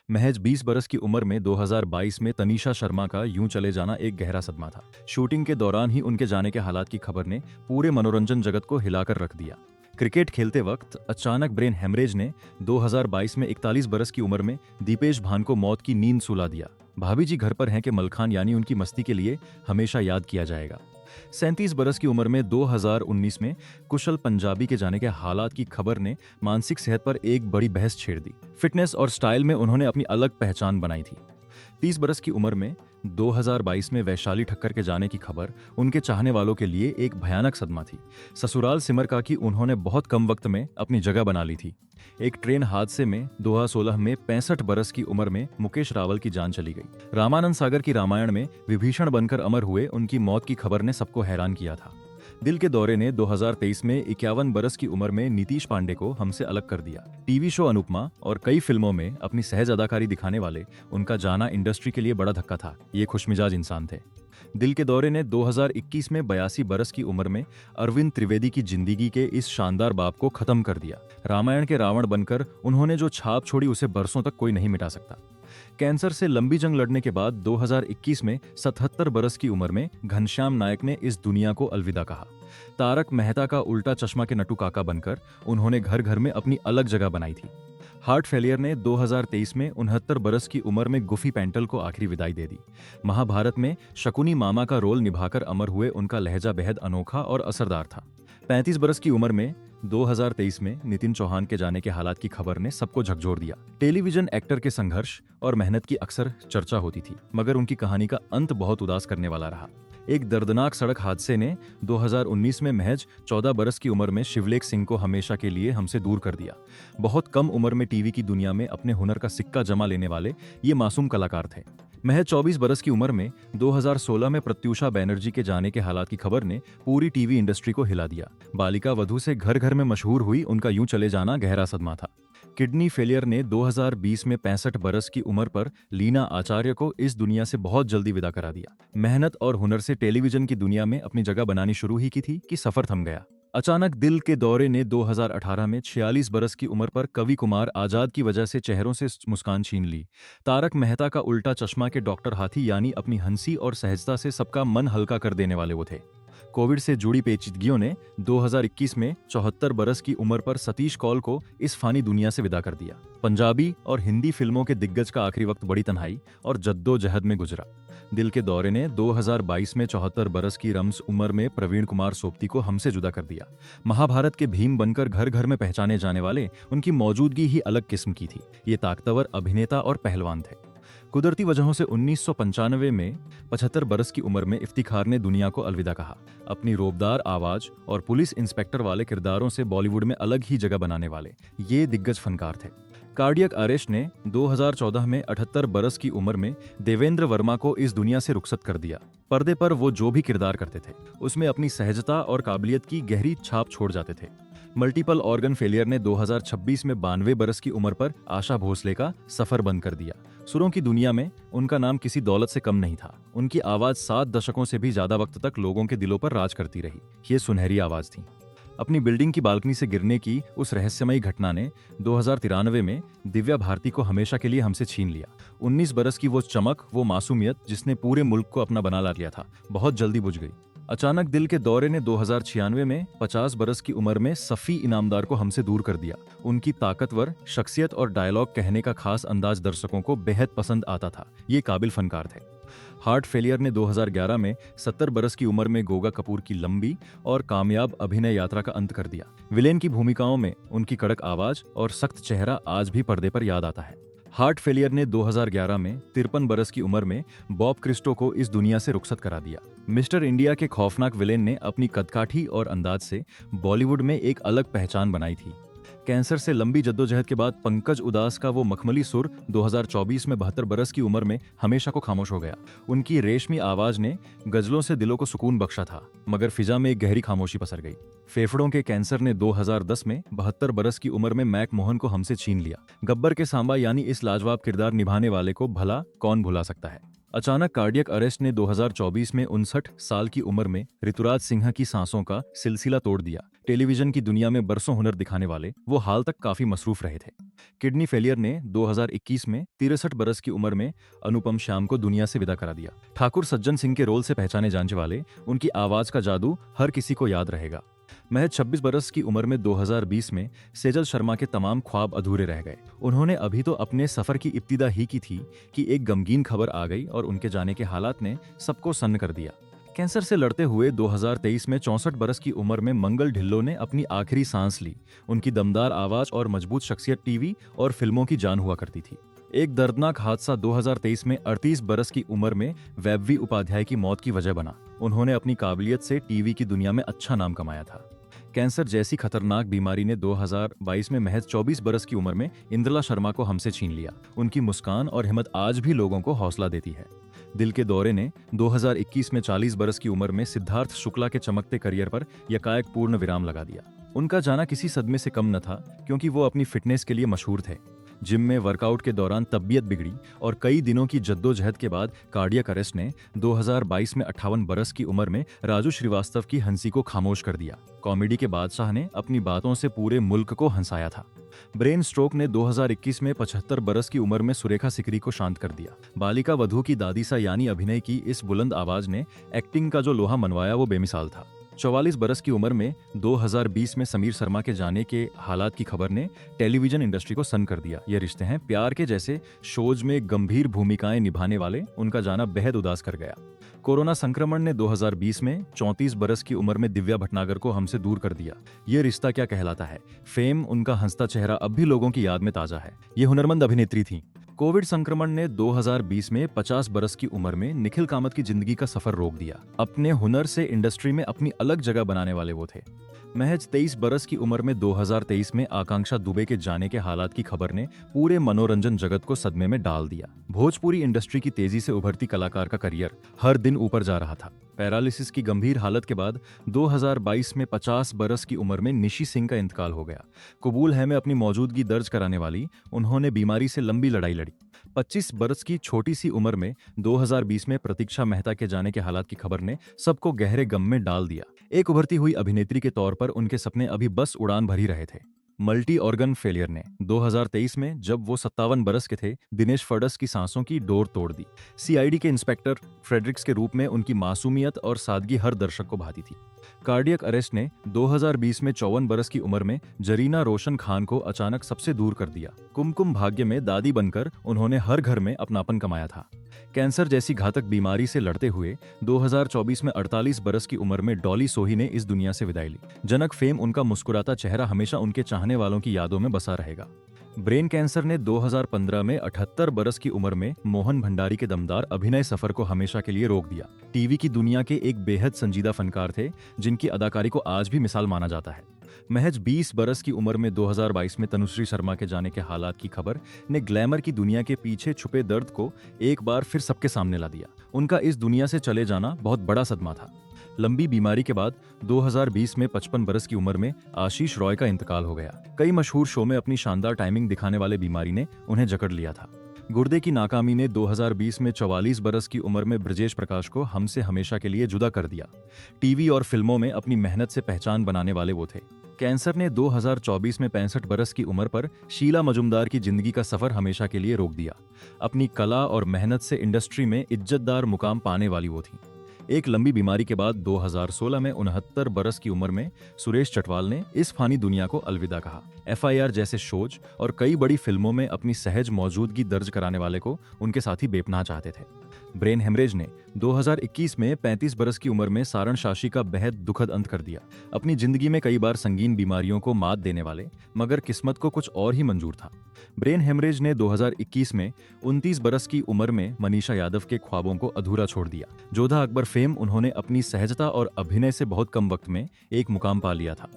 महज 20 बरस की उम्र में 2022 में तनीषा शर्मा का यूं चले जाना एक गहरा सदमा था। शूटिंग के दौरान ही उनके जाने के हालात की खबर ने पूरे मनोरंजन जगत को हिलाकर रख दिया। क्रिकेट खेलते वक्त अचानक ब्रेन हेमरेज ने 2022 में 41 बरस की उम्र में दीपेश भान को मौत की नींद सुला दिया। भाभी जी घर पर हैं कि मलखान यानी उनकी मस्ती के लिए हमेशा याद किया जाएगा। 37 बरस की उम्र में 2019 में कुशल पंजाबी के जाने के हालात की खबर ने मानसिक सेहत पर एक बड़ी बहस छेड़ दी। फिटनेस और स्टाइल में उन्होंने अपनी अलग पहचान बनाई थी। 30 बरस की उम्र में 2022 में वैशाली ठक्कर के जाने की खबर उनके चाहने वालों के लिए एक भयानक सदमा थी। ससुराल सिमर का कि उन्होंने बहुत कम वक्त में अपनी जगह बना ली थी। एक ट्रेन हादसे में 2016 में 65 बरस की उम्र में मुकेश रावल की जान चली गई। रामानंद सागर की रामायण में विभीषण बनकर अमर हुए उनकी मौत की खबर ने सबको हैरान किया था। दिल के दौरे ने 2023 में 51 बरस की उम्र में नीतीश पांडे को हमसे अलग कर दिया। टीवी शो अनुपमा और कई फिल्मों में अपनी सहज अदाकारी दिखाने वाले उनका जाना इंडस्ट्री के लिए बड़ा धक्का था। ये खुशमिजाज इंसान थे। दिल के दौरे ने 2021 में 82 बरस की उम्र में अरविंद त्रिवेदी की जिंदगी के इस शानदार बाप को खत्म कर दिया। रामायण के रावण बनकर उन्होंने जो छाप छोड़ी उसे बरसों तक कोई नहीं मिटा सकता। कैंसर से लंबी जंग लड़ने के बाद 2021 में 77 बरस की उम्र में घनश्याम नायक ने इस दुनिया को अलविदा कहा। तारक मेहता का उल्टा चश्मा के नटू काका बनकर उन्होंने घर घर में अपनी अलग जगह बनाई थी। हार्ट फेलियर ने 2023 में 69 बरस की उम्र में गुफी पेंटल को आखिरी विदाई दे दी। महाभारत में शकुनी मामा का रोल निभाकर अमर हुए उनका लहजा बेहद अनोखा और असरदार था। 35 बरस की उम्र में 2023 में नितिन चौहान के जाने के हालात की खबर ने सबको झकझोर दिया। टेलीविजन एक्टर के संघर्ष और मेहनत की अक्सर चर्चा होती थी, मगर उनकी कहानी का अंत बहुत उदास करने वाला रहा। एक दर्दनाक सड़क हादसे ने 2019 में महज 14 बरस की उम्र में शिवलेख सिंह को हमेशा के लिए हमसे दूर कर दिया। बहुत कम उम्र में टीवी की दुनिया में अपने हुनर का सिक्का जमा लेने वाले ये मासूम कलाकार थे। महज 24 बरस की उम्र में 2016 में प्रत्यूषा बैनर्जी के जाने के हालात की खबर ने पूरी टीवी इंडस्ट्री को हिला दिया। बालिका वधू से घर घर में मशहूर हुई उनका यूं चले जाना गहरा सदमा था। किडनी फेलियर ने 2020 में 65 बरस की उम्र पर लीना आचार्य को इस दुनिया से बहुत जल्दी विदा करा दिया। मेहनत और हुनर से टेलीविजन की दुनिया में अपनी जगह बनानी शुरू ही की थी कि सफर थम गया। अचानक दिल के दौरे ने 2018 में 46 बरस की उम्र पर कवि कुमार आजाद की वजह से चेहरों से मुस्कान छीन ली। तारक मेहता का उल्टा चश्मा के डॉक्टर हाथी यानी अपनी हंसी और सहजता से सबका मन हल्का कर देने वाले वो थे। कोविड से जुड़ी पेचीदगियों ने 2021 में 74 बरस की उम्र पर सतीश कौल को इस फानी दुनिया से विदा कर दिया। पंजाबी और हिंदी फिल्मों के दिग्गज का आखिरी वक्त बड़ी तन्हाई और जद्दोजहद में गुजरा। दिल के दौरे ने 2022 में 74 बरस की रम्स उम्र में प्रवीण कुमार सोपती को हमसे जुदा कर दिया। महाभारत के भीम बनकर घर घर में पहचाने जाने वाले उनकी मौजूदगी ही अलग किस्म की थी। ये ताकतवर अभिनेता और पहलवान थे। कुदरती वजहों से 1995 में 75 बरस की उम्र में इफ्तिखार ने दुनिया को अलविदा कहा। अपनी रोबदार आवाज और पुलिस इंस्पेक्टर वाले किरदारों से बॉलीवुड में अलग ही जगह बनाने वाले ये दिग्गज फनकार थे। कार्डियक अरेस्ट ने 2014 में 78 बरस की उम्र में देवेंद्र वर्मा को इस दुनिया से रुखसत कर दिया। पर्दे पर वो जो भी किरदार करते थे उसमें अपनी सहजता और काबिलियत की गहरी छाप छोड़ जाते थे। मल्टीपल ऑर्गन फेलियर ने 2026 में 92 बरस की उम्र पर आशा भोसले का सफर बंद कर दिया। सुरों की दुनिया में उनका नाम किसी दौलत से कम नहीं था। उनकी आवाज 7 दशकों से भी ज्यादा वक्त तक लोगों के दिलों पर राज करती रही। ये सुनहरी आवाज थी। अपनी बिल्डिंग की बालकनी से गिरने की उस रहस्यमयी घटना ने 2093 में दिव्या भारती को हमेशा के लिए हमसे छीन लिया। 19 बरस की वो चमक, वो मासूमियत जिसने पूरे मुल्क को अपना बना लिया था, बहुत जल्दी बुझ गई। अचानक दिल के दौरे ने 2096 में 50 बरस की उम्र में सफ़ी इनामदार को हमसे दूर कर दिया। उनकी ताकतवर शख्सियत और डायलॉग कहने का खास अंदाज दर्शकों को बेहद पसंद आता था। ये काबिल फनकार थे। हार्ट फेलियर ने 2011 में 70 बरस की उम्र में गोगा कपूर की लंबी और कामयाब अभिनय यात्रा का अंत कर दिया। विलेन की भूमिकाओं में उनकी कड़क आवाज और सख्त चेहरा आज भी पर्दे पर याद आता है। हार्ट फेलियर ने 2011 में 53 बरस की उम्र में बॉब क्रिस्टो को इस दुनिया से रुखसत करा दिया। मिस्टर इंडिया के खौफनाक विलेन ने अपनी कदकाठी और अंदाज से बॉलीवुड में एक अलग पहचान बनाई थी। कैंसर से लंबी जद्दोजहद के बाद पंकज उदास का वो मखमली सुर 2024 में 72 बरस की उम्र में हमेशा को खामोश हो गया। उनकी रेशमी आवाज ने गजलों से दिलों को सुकून बख्शा था, मगर फिजा में एक गहरी खामोशी पसर गई। फेफड़ों के कैंसर ने 2010 में 72 बरस की उम्र में मैक मोहन को हमसे छीन लिया। गब्बर के सांबा यानी इस लाजवाब किरदार निभाने वाले को भला कौन भुला सकता है। अचानक कार्डियक अरेस्ट ने 2024 में 59 साल की उम्र में ऋतुराज सिन्हा की सांसों का सिलसिला तोड़ दिया। टेलीविजन की दुनिया में बरसों हुनर दिखाने वाले वो हाल तक काफी मसरूफ रहे थे। किडनी फेलियर ने 2021 में 63 बरस की उम्र में अनुपम श्याम को दुनिया से विदा करा दिया। ठाकुर सज्जन सिंह के रोल से पहचाने जाने वाले उनकी आवाज का जादू हर किसी को याद रहेगा। महज 26 बरस की उम्र में 2020 में सेजल शर्मा के तमाम ख्वाब अधूरे रह गए। उन्होंने अभी तो अपने सफर की इब्तिदा ही की थी कि एक गमगीन खबर आ गई और उनके जाने के हालात ने सबको सन्न कर दिया। कैंसर से लड़ते हुए 2023 में 64 बरस की उम्र में मंगल ढिल्लों ने अपनी आखिरी सांस ली। उनकी दमदार आवाज और मजबूत शख्सियत टीवी और फिल्मों की जान हुआ करती थी। एक दर्दनाक हादसा 2023 में 38 बरस की उम्र में वैभवी उपाध्याय की मौत की वजह बना। उन्होंने अपनी काबिलियत से टीवी की दुनिया में अच्छा नाम कमाया था। कैंसर जैसी खतरनाक बीमारी ने 2022 में महज 24 बरस की उम्र में इंद्रला शर्मा को हमसे छीन लिया। उनकी मुस्कान और हिम्मत आज भी लोगों को हौसला देती है। दिल के दौरे ने 2021 में 40 बरस की उम्र में सिद्धार्थ शुक्ला के चमकते करियर पर यकायक पूर्ण विराम लगा दिया। उनका जाना किसी सदमे से कम न था, क्योंकि वो अपनी फिटनेस के लिए मशहूर थे। जिम में वर्कआउट के दौरान तबीयत बिगड़ी और कई दिनों की जद्दोजहद के बाद कार्डियक अरेस्ट ने 2022 में 58 बरस की उम्र में राजू श्रीवास्तव की हंसी को खामोश कर दिया। कॉमेडी के बादशाह ने अपनी बातों से पूरे मुल्क को हंसाया था। ब्रेन स्ट्रोक ने 2021 में 75 बरस की उम्र में सुरेखा सिकरी को शांत कर दिया। बालिका वधू की दादी सा यानी अभिनय की इस बुलंद आवाज ने एक्टिंग का जो लोहा मनवाया वो बेमिसाल था। 44 बरस की उम्र में 2020 में समीर शर्मा के जाने के हालात की खबर ने टेलीविजन इंडस्ट्री को सन्न कर दिया। ये रिश्ते हैं प्यार के जैसे शोज में गंभीर भूमिकाएं निभाने वाले उनका जाना बेहद उदास कर गया। कोरोना संक्रमण ने 2020 में 34 बरस की उम्र में दिव्या भटनागर को हमसे दूर कर दिया। ये रिश्ता क्या कहलाता है। फेम उनका हंसता चेहरा अब भी लोगों की याद में ताजा है। ये हुनरमंद अभिनेत्री थी। कोविड संक्रमण ने 2020 में 50 बरस की उम्र में निखिल कामत की जिंदगी का सफर रोक दिया। अपने हुनर से इंडस्ट्री में अपनी अलग जगह बनाने वाले वो थे। महज 23 बरस की उम्र में 2023 में आकांक्षा दुबे के जाने के हालात की खबर ने पूरे मनोरंजन जगत को सदमे में डाल दिया। भोजपुरी इंडस्ट्री की तेजी से उभरती कलाकार का करियर हर दिन ऊपर जा रहा था। पैरालिसिस की गंभीर हालत के बाद 2022 में 50 बरस की उम्र में निशी सिंह का इंतकाल हो गया। कबूल है में अपनी मौजूदगी दर्ज कराने वाली उन्होंने बीमारी से लंबी लड़ाई लड़ी। 25 बरस की छोटी सी उम्र में 2020 में प्रतीक्षा मेहता के जाने के हालात की खबर ने सबको गहरे गम में डाल दिया। एक उभरती हुई अभिनेत्री के तौर पर उनके सपने अभी बस उड़ान भर ही रहे थे। मल्टी ऑर्गन फेलियर ने 2023 में जब वो 57 बरस के थे दिनेश फडस की सांसों की डोर तोड़ दी। सीआईडी के इंस्पेक्टर फ्रेडरिक्स के रूप में उनकी मासूमियत और सादगी हर दर्शक को भाती थी। कार्डियक अरेस्ट ने 2020 में 54 बरस की उम्र में जरीना रोशन खान को अचानक सबसे दूर कर दिया। कुमकुम भाग्य में दादी बनकर उन्होंने हर घर में अपनापन कमाया था। कैंसर जैसी घातक बीमारी से लड़ते हुए 2024 में 48 बरस की उम्र में डॉली सोही ने इस दुनिया से विदाई ली। जनक फेम उनका मुस्कुराता चेहरा हमेशा उनके चाहने वालों की यादों में बसा रहेगा। ब्रेन कैंसर ने 2015 में 78 बरस की उम्र में मोहन भंडारी के दमदार अभिनय सफर को हमेशा के लिए रोक दिया। टीवी की दुनिया के एक बेहद संजीदा फनकार थे जिनकी अदाकारी को आज भी मिसाल माना जाता है। महज 20 बरस की उम्र में 2022 में तनुश्री शर्मा के जाने के हालात की खबर ने ग्लैमर की दुनिया के पीछे छुपे दर्द को एक बार फिर सबके सामने ला दिया। उनका इस दुनिया से चले जाना बहुत बड़ा सदमा था। लंबी बीमारी के बाद 2020 में 55 बरस की उम्र में आशीष रॉय का इंतकाल हो गया। कई मशहूर शो में अपनी शानदार टाइमिंग दिखाने वाले बीमारी ने उन्हें जकड़ लिया था। गुर्दे की नाकामी ने 2020 में 44 बरस की उम्र में ब्रजेश प्रकाश को हमसे हमेशा के लिए जुदा कर दिया। टीवी और फिल्मों में अपनी मेहनत से पहचान बनाने वाले वो थे। कैंसर ने 2024 में 65 बरस की उम्र पर शीला मजुमदार की जिंदगी का सफर हमेशा के लिए रोक दिया। अपनी कला और मेहनत से इंडस्ट्री में इज्जतदार मुकाम पाने वाली वो थी। एक लंबी बीमारी के बाद 2016 में 69 बरस की उम्र में सुरेश चटवाल ने इस फानी दुनिया को अलविदा कहा। एफआईआर जैसे शोज और कई बड़ी फिल्मों में अपनी सहज मौजूदगी दर्ज कराने वाले को उनके साथी बेपनाह चाहते थे। ब्रेन हेमरेज ने 2021 में 35 बरस की उम्र में सारण शाशी का बेहद दुखद अंत कर दिया। अपनी जिंदगी में कई बार संगीन बीमारियों को मात देने वाले मगर किस्मत को कुछ और ही मंजूर था। ब्रेन हेमरेज ने 2021 में 29 बरस की उम्र में मनीषा यादव के ख्वाबों को अधूरा छोड़ दिया। जोधा अकबर फेम उन्होंने अपनी सहजता और अभिनय से बहुत कम वक्त में एक मुकाम पा लिया था।